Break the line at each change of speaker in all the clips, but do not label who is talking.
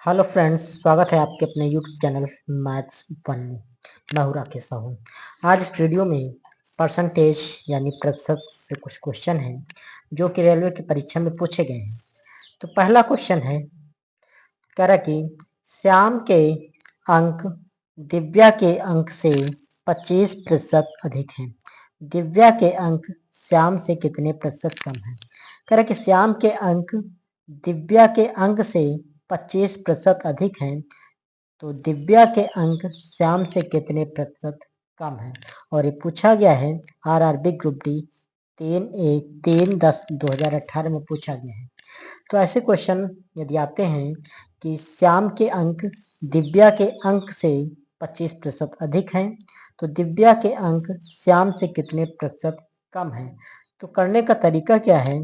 Hello friends, स्वागत है आपके अपने यूट्यूब चैनल मैथ्स वन में। मैं हूँ राकेश साहू। आज इस वीडियो में परसेंटेज यानी प्रतिशत से कुछ क्वेश्चन हैं जो कि रेलवे की परीक्षा में पूछे गए हैं। तो पहला क्वेश्चन है, कह रहा कि श्याम के अंक दिव्या के अंक से 25% अधिक हैं। दिव्या के अंक श्याम से कितने प्रतिशत कम हैं? कह रहा कि श्याम के अंक दिव्या के अंक से 25% अधिक हैं, तो दिव्या के अंक श्याम से कितने प्रतिशत कम है। और ये पूछा गया है आरआरबी ग्रुप डी 3/10/2018 में पूछा गया है। तो ऐसे क्वेश्चन यदि आते हैं कि श्याम के अंक दिव्या के अंक से 25% अधिक हैं, तो दिव्या के अंक श्याम से कितने प्रतिशत कम है। तो करने का तरीका क्या है,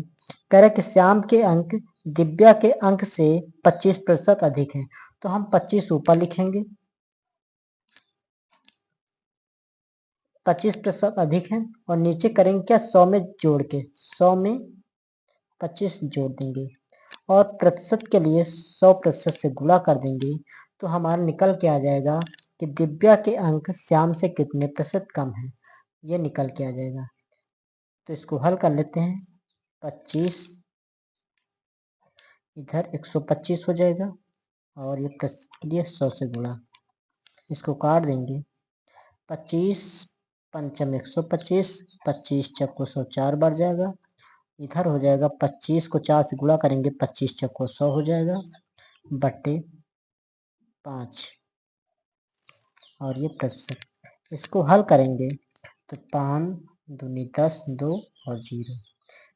कह रहे कि श्याम के अंक दिव्या के अंक से 25% अधिक हैं, तो हम 25 ऊपर लिखेंगे, 25% अधिक है, और नीचे करेंगे क्या, 100 में जोड़ के 100 में 25 जोड़ देंगे और प्रतिशत के लिए 100% से गुणा कर देंगे, तो हमारा निकल के आ जाएगा कि दिव्या के अंक श्याम से कितने प्रतिशत कम है। ये निकल के आ जाएगा। तो इसको हल कर लेते हैं। 25 इधर 125 हो जाएगा और ये प्रतिशत के लिए 100 से गुणा, इसको काट देंगे। 25 पंचम 125, 25 चक्को 100 4 बढ़ जाएगा। इधर हो जाएगा 25 को 4 से गुणा करेंगे, 25 चक्को 100 हो जाएगा बट्टे 5 और ये प्रतिशत। इसको हल करेंगे तो 5 दूनी 10, 2 और 0,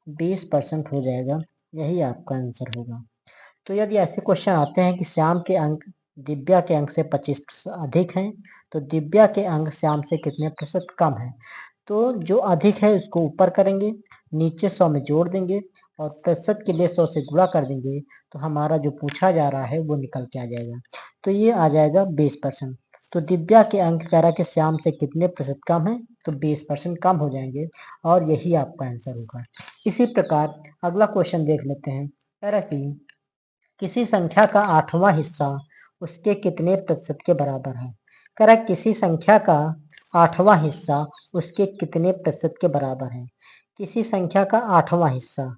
20% हो जाएगा। यही आपका आंसर होगा। तो यदि ऐसे क्वेश्चन आते हैं कि श्याम के अंक दिव्या के अंक से 25% अधिक हैं, तो दिव्या के अंक श्याम से कितने प्रतिशत कम है। तो जो अधिक है उसको ऊपर करेंगे, नीचे 100 में जोड़ देंगे और प्रतिशत के लिए 100 से गुणा कर देंगे, तो हमारा जो पूछा जा रहा है वो निकल के आ जाएगा। तो ये आ जाएगा 20%। तो दिव्या के अंक कह रहा है कि श्याम से कितने प्रतिशत कम है, तो 20% कम हो जाएंगे और यही आपका आंसर होगा। इसी प्रकार अगला क्वेश्चन देख लेते हैं। कह रहा कि किसी संख्या का 8वां हिस्सा उसके कितने प्रतिशत के बराबर है। कह रहा है किसी संख्या का 8वां हिस्सा उसके कितने प्रतिशत के बराबर है। किसी संख्या का 8वां हिस्सा,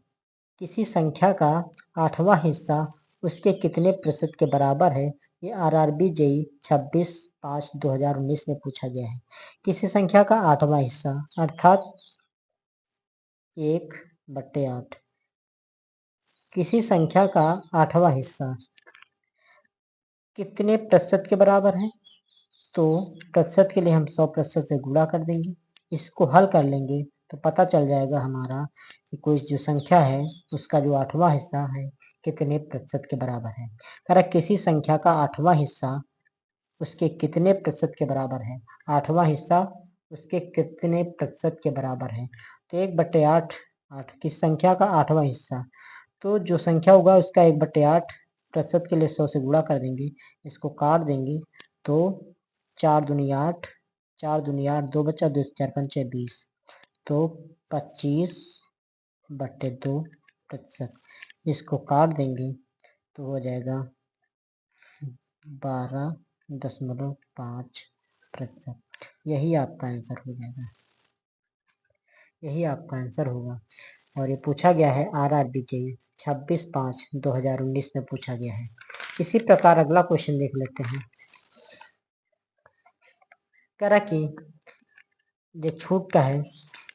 किसी संख्या का 8वां हिस्सा उसके कितने प्रतिशत के बराबर है। ये आरआरबी जेई 26/5/2019 में पूछा गया है। किसी संख्या का 8वां हिस्सा अर्थात 1/8, किसी संख्या का 8वां हिस्सा कितने प्रतिशत के बराबर है। तो प्रतिशत के लिए हम 100% से गुणा कर देंगे, इसको हल कर लेंगे तो पता चल जाएगा हमारा कि कोई जो संख्या है उसका जो 8वां हिस्सा है कितने प्रतिशत के बराबर है। करेक्ट, किसी संख्या का 8वां हिस्सा उसके कितने प्रतिशत के बराबर है। 8वां हिस्सा उसके कितने प्रतिशत के बराबर है। तो 1/8, 8 किस संख्या का 8वां हिस्सा, तो जो संख्या होगा उसका 1/8 प्रतिशत के लिए 100 से गुणा कर देंगे, इसको काट देंगे तो 4 दूनी 8, 4 दूनी 8, 2 बचा, 2 4 पंचे 20, तो 25/2 प्रतिशत। इसको काट देंगे तो हो जाएगा 12.5 प्रतिशत। यही आपका आंसर हो जाएगा, यही आपका आंसर होगा। और ये पूछा गया है आरआरबी जेई 26/5/2019 में पूछा गया है। इसी प्रकार अगला क्वेश्चन देख लेते हैं। कह रहा कि जो छूट का है,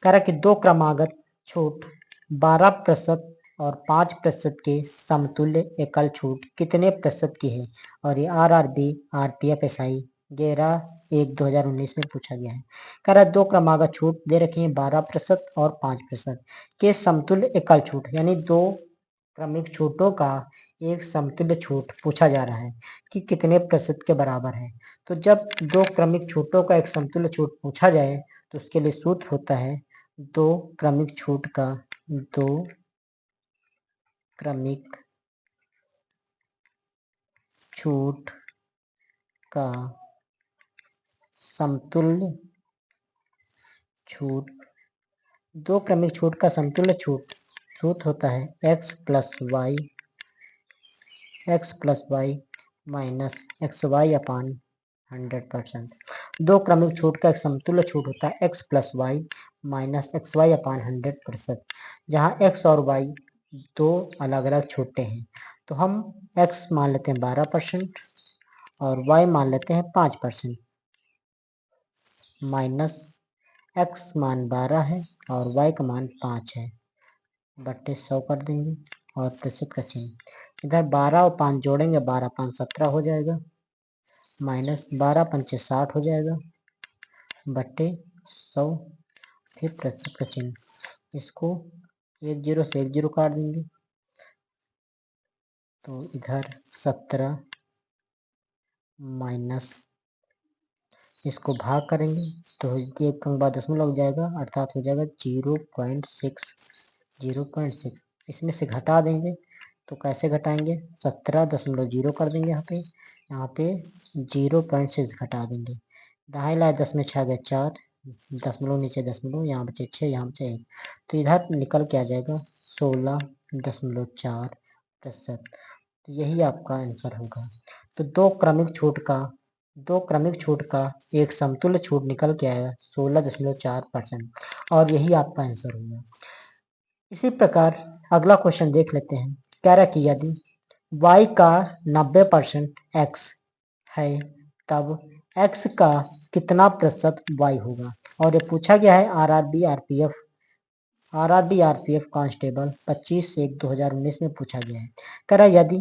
कह रहा कि 2 क्रमागत छूट 12% और 5% के समतुल्य एकल छूट कितने प्रतिशत की है। और ये आरआरबी आरपीएफ एसआई 11/1/2019 में पूछा गया है। कह रहा है 2 क्रमागत छूट दे रखी है 12% और 5% के समतुल्य एकल छूट, यानी 2 क्रमिक छूटों का एक समतुल्य छूट पूछा जा रहा है कि कितने प्रतिशत के बराबर है। तो जब 2 क्रमिक छूटों का एक समतुल्य छूट पूछा जाए तो उसके लिए सूत्र होता है 2 क्रमिक छूट का 2 क्रमिक छूट का समतुल्य छूट, 2 क्रमिक छूट का समतुल्य छूट सूत्र होता है x plus Y minus XY/100%। दो क्रमिक छूट का एक समतुल्य छूट होता है x plus Y minus XY/100%, जहाँ x और y दो अलग अलग छूटे हैं। तो हम x मान लेते हैं 12% और y मान लेते हैं 5%, माइनस x मान 12 है और y का मान 5 है, बट्टे 100 कर देंगे और प्रतिशत का चिन्ह। इधर 12 और 5 जोड़ेंगे, 12 5 17 हो जाएगा, माइनस 12 पंचे 60 हो जाएगा, बट्टे 100, फिर प्रतिशत का चिन्ह। इसको 1 0 से 1 0 काट देंगे, तो इधर 17 माइनस इसको भाग करेंगे तो एक अंक बाद दशमलव लग जाएगा, अर्थात हो जाएगा 0.6। इसमें से घटा देंगे, तो कैसे घटाएंगे, 17.0 कर देंगे यहाँ पे 0.6 घटा देंगे। दाएं लाए 10 में 6 गए 4, दशमलव नीचे दशमलव, यहाँ बचे 6, यहाँ बचे 1, तो इधर निकल के आ जाएगा 16.4%। तो यही आपका आंसर होगा। तो दो क्रमिक छूट का एक समतुल्य छूट निकल के आया 16.4%, और यही आपका आंसर होगा। इसी प्रकार अगला क्वेश्चन देख लेते हैं। कह रहा कि यदि y का 90% x है तब x का कितना प्रतिशत y होगा। और ये पूछा गया है आरआरबी आरपीएफ कांस्टेबल 25/1/2019 में पूछा गया है। कह रहा यदि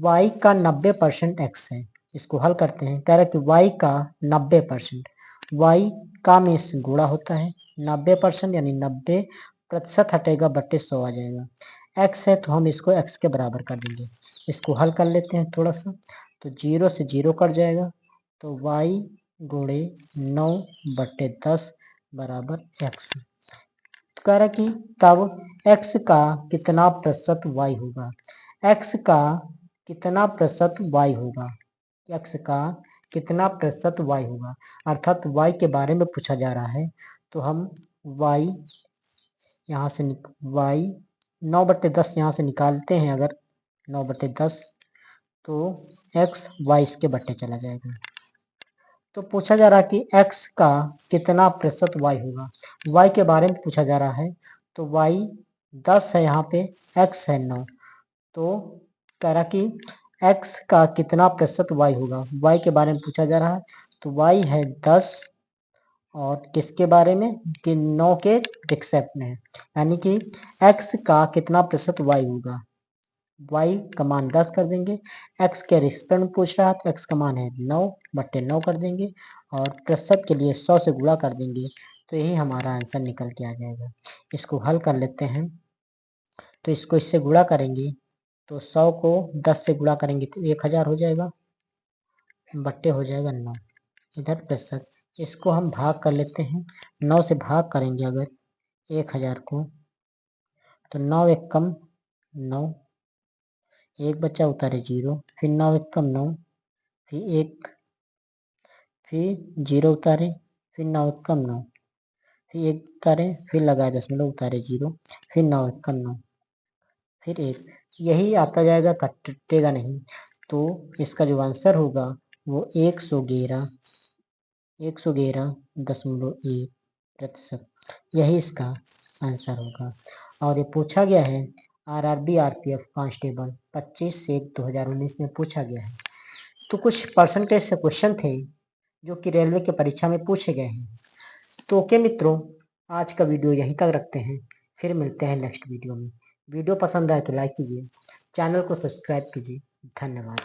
y का 90% x है, इसको हल करते हैं। कह रहा कि y का 90%, y का में से गुणा होता है 90%, यानी 90% हटेगा, बट्टे 100 आ जाएगा। x है तो हम इसको x के बराबर कर देंगे। इसको हल कर लेते हैं थोड़ा सा, तो 0 से 0 कट जाएगा, तो y गुणे 9/10 बराबर x। कह रहा कि तब x का कितना प्रतिशत y होगा। x का कितना प्रतिशत y होगा, x का कितना प्रतिशत y होगा, अर्थात y के बारे में पूछा जा रहा है। तो हम y यहाँ से y 9/10 यहाँ से निकालते हैं, अगर 9/10 तो x y इसके बट्टे चला जाएगा। तो पूछा जा रहा है कि x का कितना प्रतिशत y होगा, y के बारे में पूछा जा रहा है। तो y 10 है, यहाँ पे x है 9, तो कह रहा कि x का कितना प्रतिशत y होगा, y के बारे में पूछा जा रहा है। तो y है 10 और किसके बारे में, कि 9 के रिक्सेप्ट में है, यानी कि x का कितना प्रतिशत y होगा। y का मान 10 कर देंगे, x के रिस्पेक्ट में पूछ रहा है तो x का मान है 9/9 कर देंगे और प्रतिशत के लिए 100 से गुणा कर देंगे, तो यही हमारा आंसर निकल के आ जाएगा। इसको हल कर लेते हैं, तो इसको इससे गुणा करेंगे तो 100 को 10 से गुणा करेंगे तो 1000 हो जाएगा, बट्टे हो जाएगा 9, इधर प्रतिशत। इसको हम भाग कर लेते हैं, 9 से भाग करेंगे अगर 1000 को, तो 9 एकम 9, एक बच्चा उतारे 0, फिर 9 एकम 9, फिर 1, फिर 0 उतारे, फिर 9 एकम 9, फिर 1 उतारे, फिर लगाए दशमलव, उतारे 0, फिर 9 एकम 9, फिर 1, यही आता जाएगा, कटेगा नहीं। तो इसका जो आंसर होगा वो 111.1%, यही इसका आंसर होगा। और ये पूछा गया है आरआरबी आरपीएफ कांस्टेबल 25/1/2019 में पूछा गया है। तो कुछ परसेंटेज से क्वेश्चन थे जो कि रेलवे की परीक्षा में पूछे गए हैं। तो ओके मित्रों, आज का वीडियो यहीं तक रखते हैं, फिर मिलते हैं नेक्स्ट वीडियो में। वीडियो पसंद आए तो लाइक कीजिए, चैनल को सब्सक्राइब कीजिए। धन्यवाद।